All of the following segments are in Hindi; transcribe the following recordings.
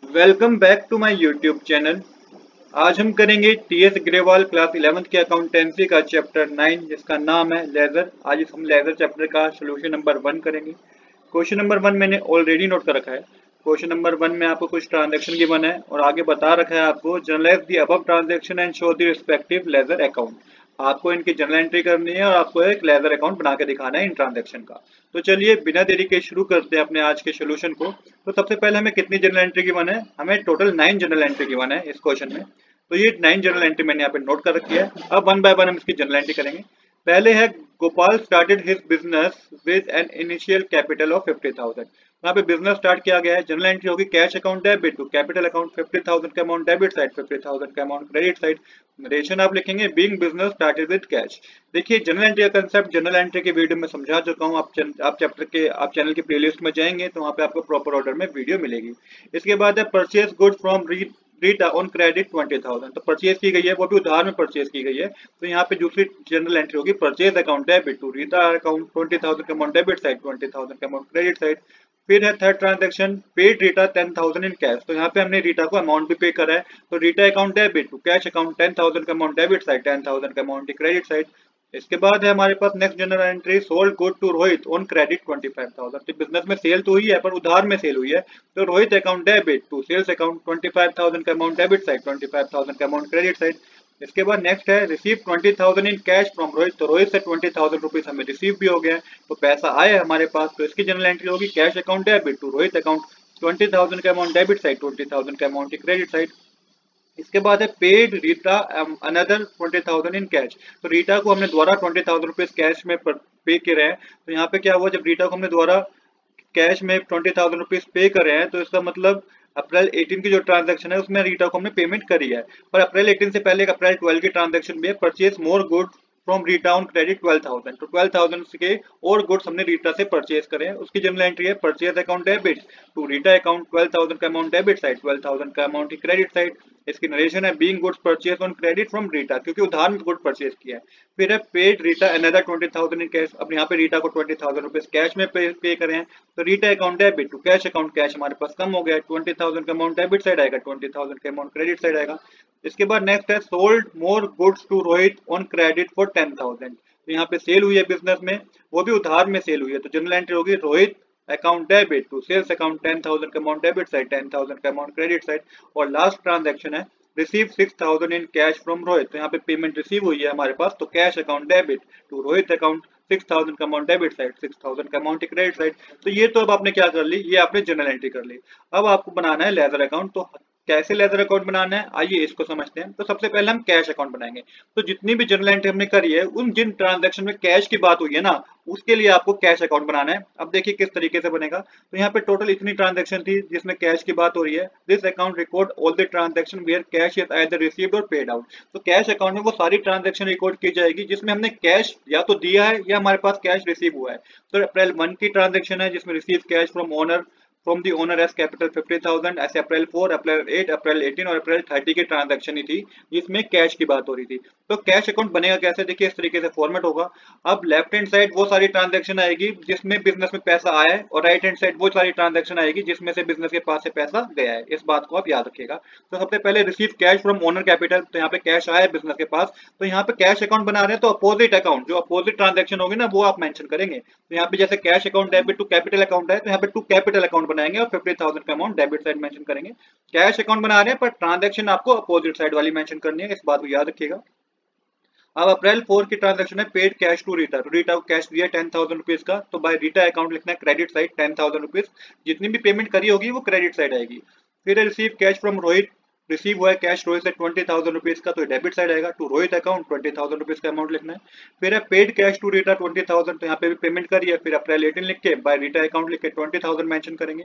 Welcome back to my YouTube channel. आज हम करेंगे टीएस ग्रेवाल क्लास 11th के अकाउंटेंसी का चैप्टर 9 जिसका नाम है लेजर। आज हम लेजर चैप्टर का सोल्यूशन नंबर 1 करेंगे। क्वेश्चन नंबर 1 मैंने ऑलरेडी नोट कर रखा है। क्वेश्चन नंबर 1 में आपको कुछ ट्रांजैक्शन गिवन है और आगे बता रखा है आपको generalized the above transaction and show the respective ledger account. आपको इनकी जर्नल एंट्री करनी है और आपको एक लेजर अकाउंट बना के दिखाना है इन ट्रांजैक्शन का। तो चलिए बिना देरी के शुरू करते हैं अपने आज के सोल्यूशन को। तो सबसे पहले हमें कितनी जर्नल एंट्री गिवन है? हमें टोटल 9 जर्नल एंट्री गिवन है इस क्वेश्चन में। तो ये 9 जर्नल एंट्री मैंने यहाँ पे नोट कर रखी है। अब वन बाय वन हम इसकी जर्नल एंट्री करेंगे। पहले है Gopal started his business with an initial capital of 50,000। यहाँ पे बिजनेस स्टार्ट किया गया है। जर्नल एंट्री होगी cash account debit to capital account 50,000 का अमाउंट डेबिट साइड, 50,000 का अमाउंट क्रेडिट साइड। नरेशन आप लिखेंगे being business started with cash. देखिए जनरल एंट्री का कंसेप्ट जर्नल एंट्री के वीडियो में समझा चुका हूँ। आप चैनल की प्लेलिस्ट में जाएंगे तो वहाँ पे आपको प्रॉपर ऑर्डर में वीडियो मिलेगी। इसके बाद है purchase good from Rita on credit 20,000। तो परचेज की गई है, वो भी उधार में परचेज की गई है। तो यहाँ पे दूसरी जनरल एंट्री होगी purchase account debit to Rita account 20,000 का अमाउंट डेबिट साइड, 20,000 का अमाउंट क्रेडिट साइड। फिर है third transaction paid Rita 10,000 in cash. तो यहाँ पे हमने रीटा को अमाउंट भी पे करा है। तो Rita account debit to cash account 10,000 का अमाउंट डेबिट साइड, 10,000 का अमाउंट क्रेडिट साइड। इसके बाद है हमारे पास next general entry sold good to Rohit on credit 25,000। तो बिजनेस में सेल तो हुई है पर उधार में सेल हुई है। तो Rohit account debit to sales account 25,000 का अमाउंट डेबिट साइड, 25,000 का अमाउंट क्रेडिट साइड। इसके बाद नेक्स्ट है receive 20,000 in cash from Rohit. तो रोहित से 20,000 रुपीज हमें रिसीव भी हो गया है, तो पैसा आया हमारे पास। तो इसकी जनरल एंट्री होगी cash account debit to Rohit account 20,000 का अमाउंट डेबिट साइड, 20,000 का अमाउंट क्रेडिट साइड। इसके बाद है paid Rita another 20,000 in cash. तो रीटा को हमने दोबारा 20,000 रुपीज कैश में पे करे हैं। तो यहाँ पे क्या हुआ, जब रीटा को हमने दोबारा कैश में 20,000 रुपीज पे करे हैं तो इसका मतलब अप्रैल 18 की जो ट्रांजैक्शन है उसमें रीटा को हमने पेमेंट करी है। पर अप्रैल 18 से पहले एक अप्रैल 12 की ट्रांजैक्शन भी है purchase more good from Rita on credit 12,000। तो 12,000 के और गुड्स हमने रीटा से परचेज करे हैं। उसकी जनरल एंट्री है purchase account debit to Rita account 12,000 का अमाउंट डेबिट साइड, 12,000 का अमाउंट क्रेडिट साइड। इसकी नरेशन है being goods purchase on credit from Rita, क्योंकि उधार में गुड परचेज किया है। फिर है paid Rita another 20,000 in cash. अब यहाँ पे रीटा को 20,000 रुपीज कैश में पे करें हैं। तो Rita account debit to cash account, cash हमारे पास कम हो गया है, 20,000 का अमाउंट डेबिट साइड आएगा, 20,000 का अमाउंट क्रेडिट साइड आएगा। इसके बाद नेक्स्ट है sold more goods to Rohit on credit for 10,000। तो यहाँ पे सेल हुई है बिजनेस में, वो भी उधार में सेल हुई है। तो जनरल एंट्री होगी Rohit account debit to sales account 10,000 का अमाउंट डेबिट साइड, 10,000 का अमाउंट क्रेडिट साइड। और लास्ट ट्रांजैक्शन है receive 6,000 in cash from Rohit. तो यहाँ पे पेमेंट रिसीव हुई है हमारे पास, तो cash account debit to Rohit account 6,000 का अमाउंट डेबिट साइड, 6,000 का अमाउंट क्रेडिट साइड। तो ये तो अब आपने क्या कर ली, ये आपने जनरल एंट्री कर ली। अब आपको बनाना है लेजर अकाउंट। तो कैसे लेजर अकाउंट बनाना है आइए इसको समझते हैं। तो सबसे पहले हम कैश अकाउंट बनाएंगे। तो जितनी भी जनरल एंट्री हमने करी है उन जिन ट्रांजैक्शन में कैश की बात हुई है ना, उसके लिए आपको कैश अकाउंट बनाना है। अब देखिए किस तरीके से बनेगा। तो यहाँ पे टोटल इतनी ट्रांजैक्शन थी जिसमें कैश की बात हो रही है। This account record all the transaction where cash is either received और पेड आउट। तो कैश अकाउंट में वो सारी ट्रांजैक्शन रिकॉर्ड की जाएगी जिसमें हमने कैश या तो दिया है या हमारे पास कैश रिसीव हुआ है। तो अप्रैल 1 की ट्रांजैक्शन है जिसमें receive cash from owner from the owner S capital 50,000। ऐसे अप्रैल 4, अप्रैल 8, अप्रैल 18 और अप्रैल 30 की ट्रांजैक्शन ही थी जिसमें कैश की बात हो रही थी। तो कैश अकाउंट बनेगा कैसे, देखिए इस तरीके से फॉर्मेट होगा। अब लेफ्ट हैंड साइड वो सारी ट्रांजैक्शन आएगी जिसमें बिजनेस में पैसा आया है, और राइट हैंड साइड वो सारी ट्रांजैक्शन आएगी जिसमें से बिजनेस के पास से पैसा गया है। इस बात को आप याद रखिएगा। तो सबसे पहले receive cash from owner capital. तो यहाँ पे कैश आया है बिजनेस के पास, तो यहाँ पे कैश अकाउंट बना रहे हैं। तो अपोजिट अकाउंट, जो अपोजिट ट्रांजैक्शन होगी ना, वो आप मेंशन करेंगे। तो यहाँ पे जैसे cash account debit to capital account है, तो यहाँ पे टू कैपिटल अकाउंट बनाएंगे और 50,000 का अमाउंट डेबिट साइड मेंशन करेंगे। कैश अकाउंट बना रहे हैं पर ट्रांजैक्शन आपको अपोजिट साइड वाली मेंशन करनी है, इस बात को याद रखिएगा। अब अप्रैल 4 की ट्रांजैक्शन है पेड कैश टू रीटा। तो रीटा को कैश दिया 10,000 रुपीज का, तो बाय रीटा अकाउंट लिखना है क्रेडिट साइड 10,000 रुपीज। जितनी भी पेमेंट करी होगी वो क्रेडिट साइड आएगी। फिर receive cash from Rohit, receive हुआ है कैश रोहित से 20,000 रुपीज का, तो डेबिट साइड आएगा टू रोहित अकाउंट 20,000 रुपीज का अमाउंट लिखना है। फिर है पेड कैश टू रीटा 20,000। तो यहाँ पे भी पेमेंट करी है, फिर अप्रैल 18 लिख के बाय रीटा अकाउंट लिख के 20,000 मेंशन करेंगे।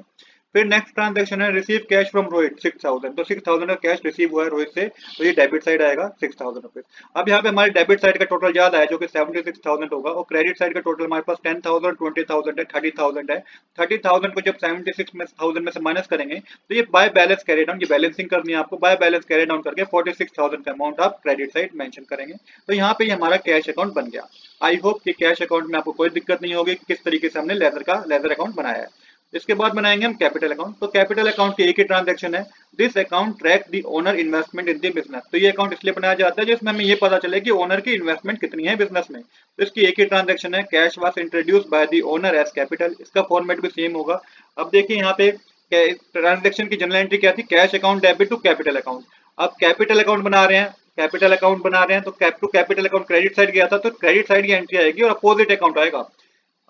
फिर नेक्स्ट ट्रांजैक्शन है रिसीव कैश फ्रॉम रोहित 6,000। तो 6,000 का कैश रिसीव हुआ है रोहित से, तो ये डेबिट साइड आएगा 6,000 रुपीज। अब यहाँ पे हमारे डेबिट साइड का टोटल याद है जो कि 76,000 होगा, और क्रेडिट साइड का टोटल हमारे पास 10,000, 20,000 है, 30,000 है। 30,000 को जब 76,000 में से माइनस करेंगे तो ये बाय बैलेंस कैरी डाउन, ये बैलेंसिंग करनी है आपको। बाय बैलेंस कैरी डाउन करके 46,000 का अमाउंट आप क्रेडिट साइड मेंशन करेंगे। तो यहाँ पे हमारा कैश अकाउंट बन गया। आई होप कि कैश अकाउंट में आपको कोई दिक्कत नहीं होगी कि किस तरीके से हमने लेजर अकाउंट बनाया है। इसके बाद बनाएंगे हम कैपिटल अकाउंट। तो कैपिटल अकाउंट की एक ही ट्रांजैक्शन है, this account track the owner investment in the business. तो ये अकाउंट इसलिए बनाया जाता है जिसमें हमें ये पता चले कि ओनर की इन्वेस्टमेंट कितनी है बिजनेस में। तो इसकी एक ही ट्रांजैक्शन है, cash was introduce by the owner as capital. इसका फॉर्मेट भी सेम होगा। अब देखिए यहाँ पे ट्रांजैक्शन की जनरल एंट्री क्या थी, cash account debit to capital account. अब कैपिटल अकाउंट बना रहे हैं, कैपिटल अकाउंट बना रहे हैं तो to capital account credit side गया था, तो क्रेडिट साइड की एंट्री आएगी और अपोजिट अकाउंट आएगा।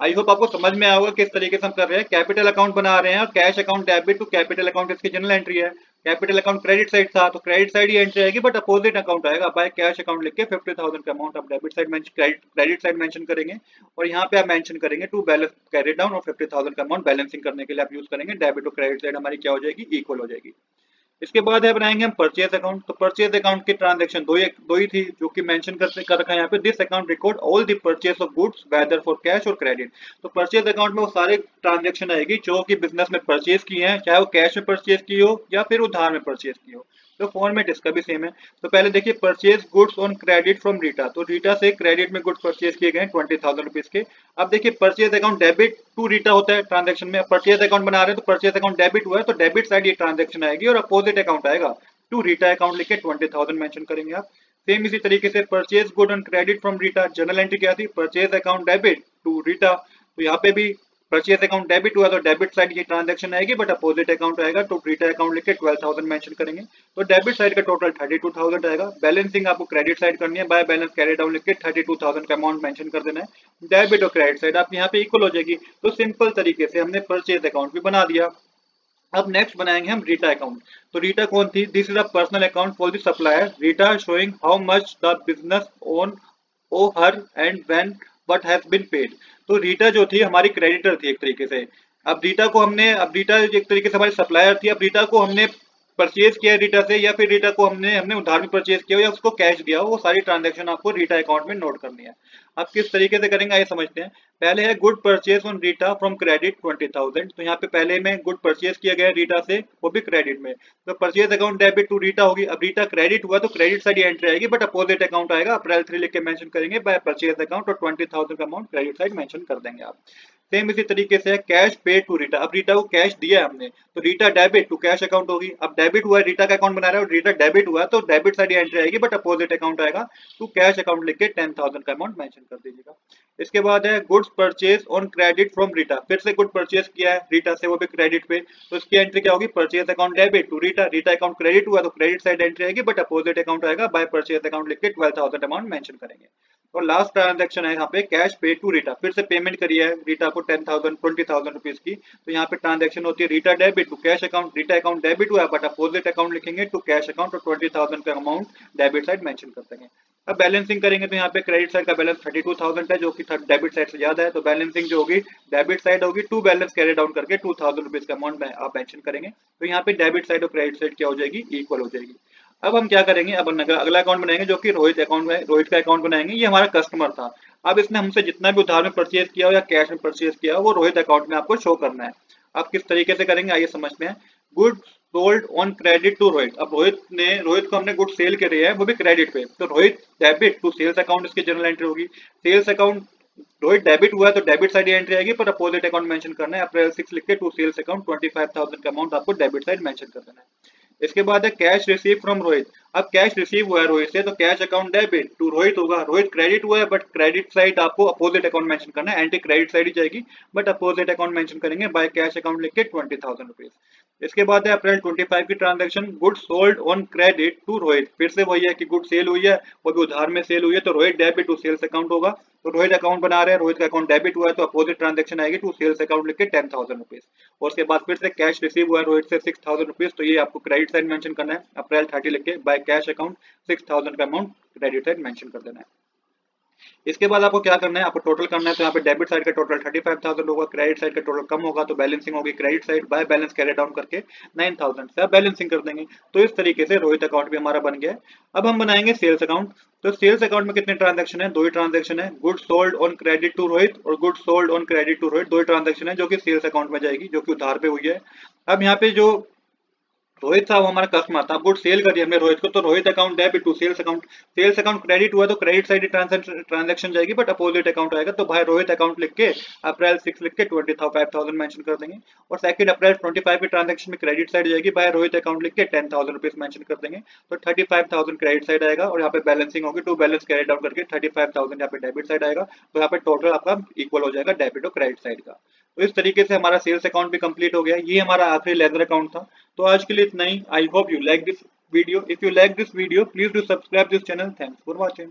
आई होप आपको समझ में आएगा किस तरीके से हम कर रहे हैं। कैपिटल अकाउंट बना रहे हैं और cash account debit to capital account इसकी जनरल एंट्री है। कैपिटल अकाउंट क्रेडिट साइड था तो क्रेडिट साइड ही एंट्री आएगी, बट अपोजिट अकाउंट आएगा। बाय कैश अकाउंट लिख के 50,000 का अमाउंट आप debit side credit side mention करेंगे और यहाँ पे आप मेंशन करेंगे टू बैलेंस कैरी डाउन और 50,000 का अमाउंट बैलेंसिंग करने के लिए आप यूज करेंगे। डेबिट और क्रेडिट साइड हमारी क्या हो जाएगी, इक्वल हो जाएगी। इसके बाद है बनाएंगे हम परचेज अकाउंट। तो परचेज अकाउंट की ट्रांजैक्शन दो ही थी जो कि मेंशन कर रखा है यहाँ पे, this account record all the purchase of goods whether for cash और क्रेडिट। तो परचेज अकाउंट में वो सारे ट्रांजैक्शन आएगी जो कि बिजनेस में परचेज की है, चाहे वो कैश में परचेज की हो या फिर उधार में परचेज की हो। तो फॉर्मेट इसका भी सेम है। तो पहले देखिए purchase goods on credit from Rita. तो रीटा से क्रेडिट में गुड्स परचेज किए गए 20,000 रुपीज के। अब देखिए purchase account debit to Rita होता है ट्रांजैक्शन में। परचेज अकाउंट बना रहे हैं तो परचेज अकाउंट डेबिट हुआ है तो डेबिट साइड ये ट्रांजैक्शन आएगी और अपोजिट अकाउंट आएगा टू रीटा अकाउंट लिख के 20,000 मेंशन करेंगे आप। सेम इसी तरीके से purchase good on credit from Rita, general entry क्या थी, purchase account debit to Rita. तो यहाँ पे भी परचेज अकाउंट डेबिट हुआ तो डेबिट साइड की ट्रांजैक्शन आएगी, बट अपोजिट अकाउंट आएगा तो रीटा अकाउंट लिख के 12,000 मेंशन करेंगे। तो डेबिट साइड का टोटल 32,000 आएगा। बैलेंसिंग आपको क्रेडिट साइड करनी है, बाय बैलेंस कैरी डाउन लिख के 32,000 का अमाउंट मेंशन कर देना है। डेबिट और क्रेडिट साइड आप यहाँ पे इक्वल हो जाएगी। तो सिंपल तरीके से हमने परचेज अकाउंट भी बना दिया। अब नेक्स्ट बनाएंगे हम रीटा अकाउंट। तो रीटा कौन थी, this is a personal account for the supplier. Rita showing how much the business own owe her and when what has been paid. तो रीटा जो थी हमारी क्रेडिटर थी एक तरीके से। अब रीटा एक तरीके से हमारी सप्लायर थी। अब रीटा को हमने परचेज किया रीटा से या फिर रीटा को हमने उधार में परचेज किया या उसको कैश दिया, वो सारी ट्रांजैक्शन आपको रीटा अकाउंट में नोट करनी है। अब किस तरीके से करेंगे आइए समझते हैं। पहले है good purchase on Rita from credit 20,000। तो यहाँ पे पहले में गुड परचेज किया गया रीटा से, वो भी क्रेडिट में। तो purchase account debit to Rita होगी। अब रीटा क्रेडिट हुआ तो क्रेडिट साइड एंट्री आएगी, बट अपोजिट अकाउंट आएगा। अप्रैल 3 लिख के मेंशन करेंगे बाय परचेज अकाउंट और 20,000 का अमाउंट क्रेडिट साइड मेंशन कर देंगे आप। सेम इसी तरीके से कैश पे टू रीटा। अब रीटा को कैश दिया हमने तो Rita debit to cash account होगी। अब डेबिट हुआ है, रीटा का अकाउंट बना रहा है और रीटा डेबिट हुआ तो डेबिट साइड एंट्री आएगी, बट अपोजिट अकाउंट आएगा टू कैश अकाउंट लिख के 10,000 का अमाउंट मेंशन कर दीजिएगा। इसके बाद है goods purchase on credit from Rita. फिर से गुड परचेज किया है रीटा से, वो भी क्रेडिट पे, तो इसकी एंट्री क्या होगी, purchase account debit to Rita. Rita account credit हुआ तो क्रेडिट साइड एंट्री आएगी, बट अपोजिट अकाउंट आएगा बाय परचेज अकाउंट लिख के 12,000 अमाउंट मेंशन करेंगे। और लास्ट ट्रांजैक्शन है यहाँ पे कैश पे टू रीटा। फिर से पेमेंट करी है रीटा को 20,000 रुपीज की। तो यहाँ पे ट्रांजैक्शन होती है Rita debit to cash account. Rita account debit हुआ है बट अपोजिट अकाउंट लिखेंगे टू कैश अकाउंट और 20,000 का अमाउंट डेबिट साइड मेंशन कर देंगे। अब बैलेंसिंग करेंगे तो यहाँ पे क्रेडिट साइड का बैलेंस 32,000 है जो कि डेबिट साइड से ज्यादा है। तो बैलेंसिंग जो होगी डेबिट साइड होगी टू बैलेंस कैरी डाउन करके 2,000 रुपीज का अमाउंट आप मेंशन करेंगे। तो यहाँ पे डेबिट साइड और क्रेडिट साइड क्या हो जाएगी, इक्वल हो जाएगी। अब हम क्या करेंगे, अब अगला अकाउंट बनाएंगे जो कि रोहित अकाउंट में, रोहित का अकाउंट बनाएंगे। ये हमारा कस्टमर था। अब इसने हमसे जितना भी उधार में परचेज किया हो या कैश में परचेज किया हो वो रोहित अकाउंट में आपको शो करना है। अब किस तरीके से करेंगे आइए समझते हैं। Good sold on credit to Rohit. अब रोहित को हमने गुड सेल करे हैं वो भी क्रेडिट पे, तो Rohit debit to sales account इसकी जनरल एंट्री होगी। सेल्स अकाउंट रोहित डेबिट हुआ है तो डेबिट साइड एंट्री आएगी, पर अपोजिट अकाउंट मेंशन करना है। अप्रैल 6 लिख के टू सेल्स अकाउंट 25,000 का अमाउंट आपको डेबिट साइड मेंशन कर देना है। इसके बाद है कैश रिसीव फ्रॉम रोहित। अब कैश रिसीव हुआ है रोहित से तो cash account debit to Rohit होगा। रोहित क्रेडिट हुआ है बट क्रेडिट साइड आपको अपोजिट अकाउंट मेंशन करना है। एंटी क्रेडिट साइड ही जाएगी बट अपोजिट अकाउंट मेंशन करेंगे बाय कैश अकाउंट लिख के 20,000 रुपीज। इसके बाद है अप्रैल 25 की transaction good sold on credit to Rohit. फिर से वही है कि गुड सेल हुई है वो भी उधार में सेल हुई है तो Rohit debit to sales account होगा। तो रोहित अकाउंट बना रहे हैं, रोहित का अकाउंट डेबिट हुआ है तो अपोजिट ट्रांजैक्शन आएगी टू सेल्स अकाउंट लिख के 10,000 रुपीज। और उसके बाद फिर से कैश रिसीव हुआ है रोहित से 6,000 रुपीज, तो ये आपको क्रेडिट साइड मेंशन करना है। अप्रैल 30 लिख के बाय कैश अकाउंट 6,000 का अमाउंट क्रेडिट साइड मेंशन कर देना है। इसके बाद आपको क्या करना है, आपको टोटल करना है। तो यहाँ पे डेबिट साइड का टोटल 35,000 होगा, क्रेडिट साइड का टोटल कम होगा तो बैलेंसिंग होगी credit side by balance carry down करके 9,000 से आप बैलेंसिंग कर देंगे। तो इस तरीके से रोहित अकाउंट भी हमारा बन गया है। अब हम बनाएंगे सेल्स अकाउंट। तो सेल्स अकाउंट में कितने ट्रांजैक्शन है, दो ही ट्रांजैक्शन है, good sold on credit to Rohit और good sold on credit to Rohit. दो ही ट्रांजैक्शन है जो कि सेल्स अकाउंट में जाएगी, जो कि उधार पे हुई है। अब यहाँ पे जो रोहित साहब हमारा कस्टमर था, गुड सेल करिए हमने रोहित को, तो Rohit account debit to sales account credit हुआ तो क्रेडिट साइड ट्रांजेक्शन जाएगी बट अपोजिट अकाउंट आएगा। तो भाई रोहित अकाउंट लिख के अप्रैल 6 लिख के 25,000 मेंशन कर देंगे, और सेकंड अप्रैल 25 की ट्रांजेक्शन में क्रेडिट साइड जाएगी, भाई रोहित अकाउंट लिख के 10,000 रुपीज मेंशन कर देंगे, तो 35,000 क्रेडिट साइड आएगा, और यहाँ पे बैलेंसिंग होगी, टू बैलेंस कैरी डाउन करके 35,000 यहाँ पे डेबिट साइड आएगा, तो यहाँ पे टोटल आपका इक्वल हो जाएगा डेबिट और क्रेडिट साइड का। तो इस तरीके से हमारा सेल्स अकाउंट भी कंप्लीट हो गया। ये हमारा आखिरी लेजर अकाउंट था। तो आज के लिए इतना ही। I hope you like this video. If you like this video, please do subscribe this channel. Thanks for watching.